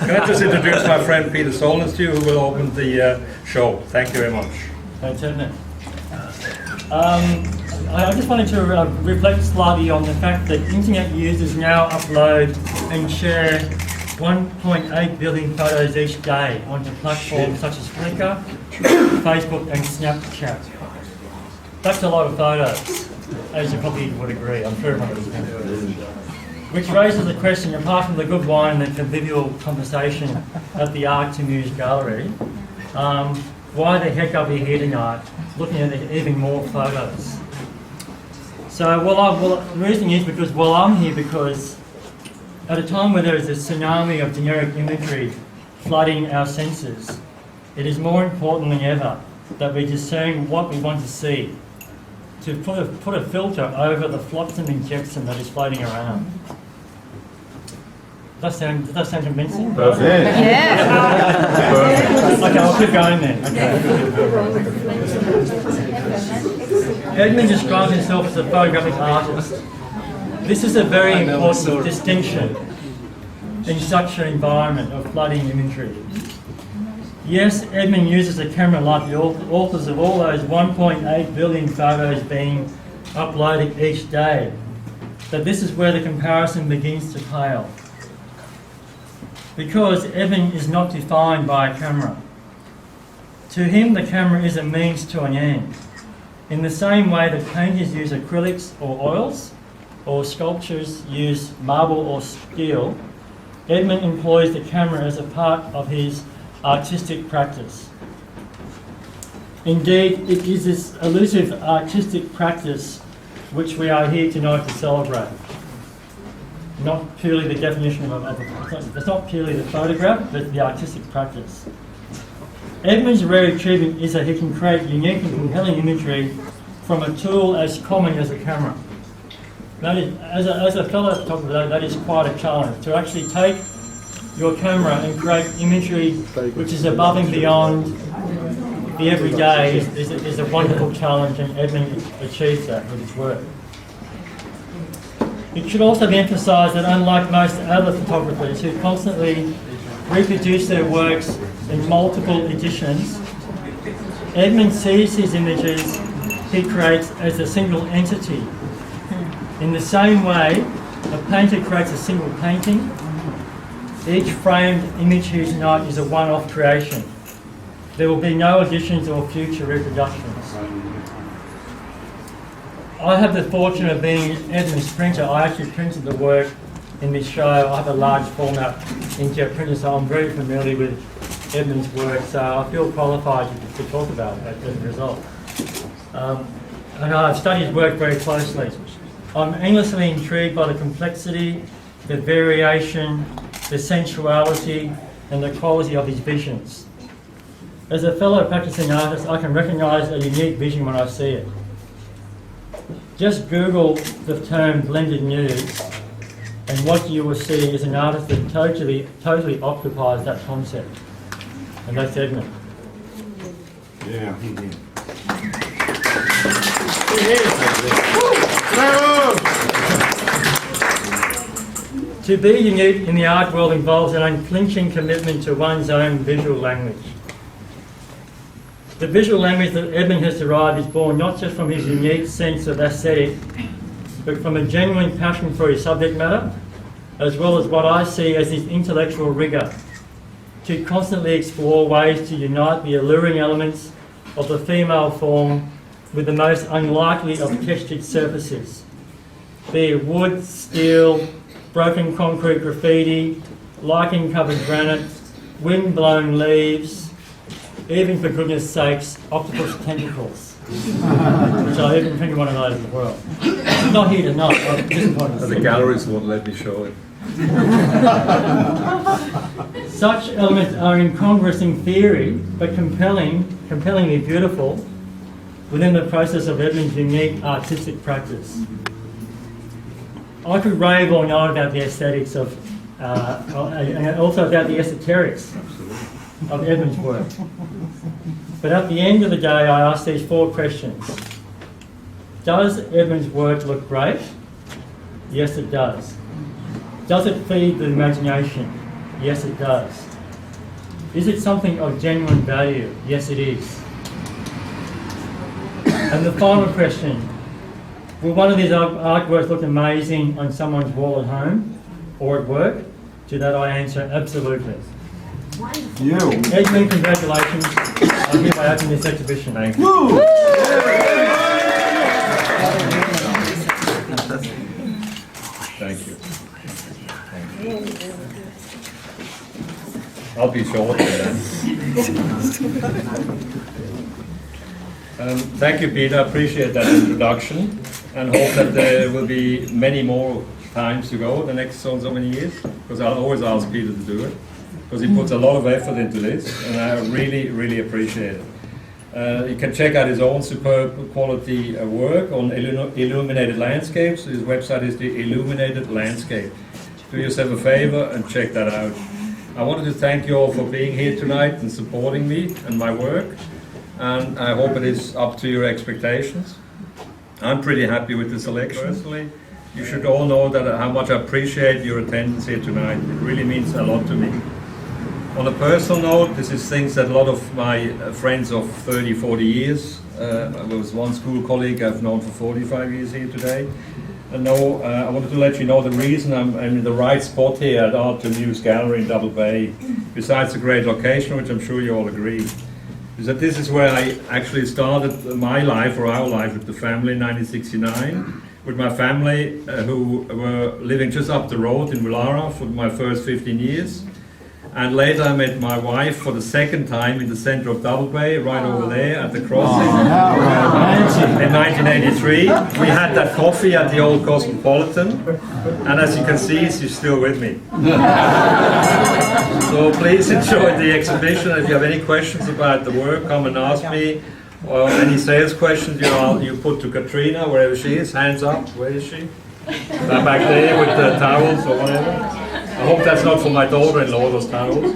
Can I just introduce my friend Peter Solness to you, who will open the show. Thank you very much. Thanks, Edna. I just wanted to reflect slightly on the fact that internet users now upload and share 1.8 billion photos each day onto platforms such as Flickr, Facebook and Snapchat. That's a lot of photos, as you probably would agree. I'm sure everyone would agree. Which raises the question, apart from the good wine and the convivial conversation at the Art to Muse Gallery, why the heck are we here tonight looking at even more photos? So, the reason is because, I'm here because at a time where there is a tsunami of generic imagery flooding our senses, it is more important than ever that we discern what we want to see, to put a filter over the flotsam and jetsam that is floating around. Does that sound convincing? Perfect. Yeah. Okay, I'll keep going then. Okay. Edmund describes himself as a photographic artist. This is a very important distinction in such an environment of flooding imagery. Yes, Edmund uses a camera like the authors of all those 1.8 billion photos being uploaded each day. But this is where the comparison begins to pale. because Edmund is not defined by a camera. To him, the camera is a means to an end. In the same way that painters use acrylics or oils, or sculptors use marble or steel, Edmund employs the camera as a part of his artistic practice. Indeed, it is this elusive artistic practice which we are here tonight to celebrate. Not purely the definition it's not purely the photograph, but the artistic practice. Edmund's rare achievement is that he can create unique and compelling imagery from a tool as common as a camera. That is, as a fellow photographer, that is quite a challenge, to actually take your camera and create imagery which is above and beyond the everyday is a wonderful challenge, and Edmund achieves that with his work. It should also be emphasised that unlike most other photographers who constantly reproduce their works in multiple editions, Edmund sees his images he creates as a single entity. In the same way, a painter creates a single painting. Each framed image here tonight is a one-off creation. There will be no additions or future reproductions. I have the fortune of being Edmund's printer. I actually printed the work in this show. I have a large format inkjet printer, so I'm very familiar with Edmund's work, so I feel qualified to talk about that as a result. And I've studied his work very closely. I'm endlessly intrigued by the complexity, the variation, the sensuality, and the quality of his visions. As a fellow practicing artist, I can recognise a unique vision when I see it. Just Google the term blended nudes, and what you will see is an artist that totally occupies that concept. And that's Edmund. Yeah. To be unique in the art world involves an unflinching commitment to one's own visual language. The visual language that Edmund has derived is born not just from his unique sense of aesthetic, but from a genuine passion for his subject matter, as well as what I see as his intellectual rigour, to constantly explore ways to unite the alluring elements of the female form with the most unlikely of textured surfaces, be it wood, steel, broken concrete graffiti, lichen-covered granite, wind-blown leaves, even, for goodness sakes, octopus tentacles, which I even printed one of those in the world. It's not here tonight, I'm disappointed. The galleries won't let me show it. Such elements are incongruous in theory, but compellingly beautiful within the process of Edmund's unique artistic practice. I could rave all night about the aesthetics of, and also about the esoterics of Edmund's work. But at the end of the day, I ask these 4 questions. Does Edmund's work look great? Yes, it does. Does it feed the imagination? Yes, it does. Is it something of genuine value? Yes, it is. And the final question, will one of these artworks look amazing on someone's wall at home or at work? To that I answer, absolutely. You. Edmund, congratulations. I hereby open this exhibition. Thank you. Woo! Thank you. I'll be short then. Thank you, Peter. I appreciate that introduction, and hope that there will be many more times to go the next so many years, because I'll always ask Peter to do it, because he puts a lot of effort into this, and I really, really appreciate it. You can check out his own superb quality work on Illuminated Landscapes. His website is the Illuminated Landscape. Do yourself a favor and check that out. I wanted to thank you all for being here tonight and supporting me and my work, and I hope it is up to your expectations. I'm pretty happy with the selection. Personally, you should all know that how much I appreciate your attendance here tonight. It really means a lot to me. On a personal note, this is things that a lot of my friends of 30, 40 years, I was one school colleague I've known for 45 years here today. And no, I wanted to let you know the reason I'm in the right spot here at Art to Muse Gallery in Double Bay, besides the great location, which I'm sure you all agree, is that this is where I actually started my life, or our life, with the family in 1969, with my family who were living just up the road in Willara for my first 15 years. And later I met my wife for the second time in the center of Double Bay, right over there at the crossing. In 1983, we had that coffee at the old Cosmopolitan, and as you can see, she's still with me. So please enjoy the exhibition. If you have any questions about the work, come and ask me. Or any sales questions, you put to Katrina, wherever she is. Hands up, where is she? Back there with the towels or whatever. I hope that's not for my daughter-in-law, those towels.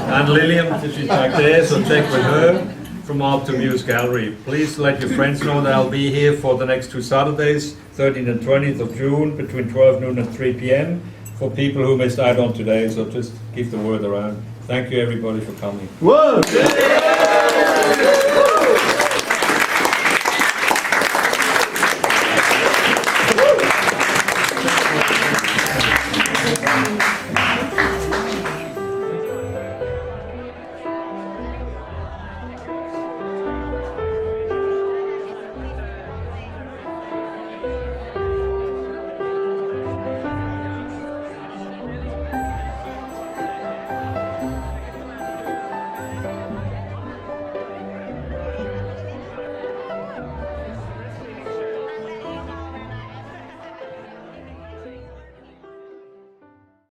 And Lillian, she's back there, so check with her from Art to Muse Gallery. Please let your friends know that I'll be here for the next 2 Saturdays, 13th and 20th of June, between 12 noon and 3 p.m. for people who missed out on today, so just give the word around. Thank you everybody for coming. Whoa!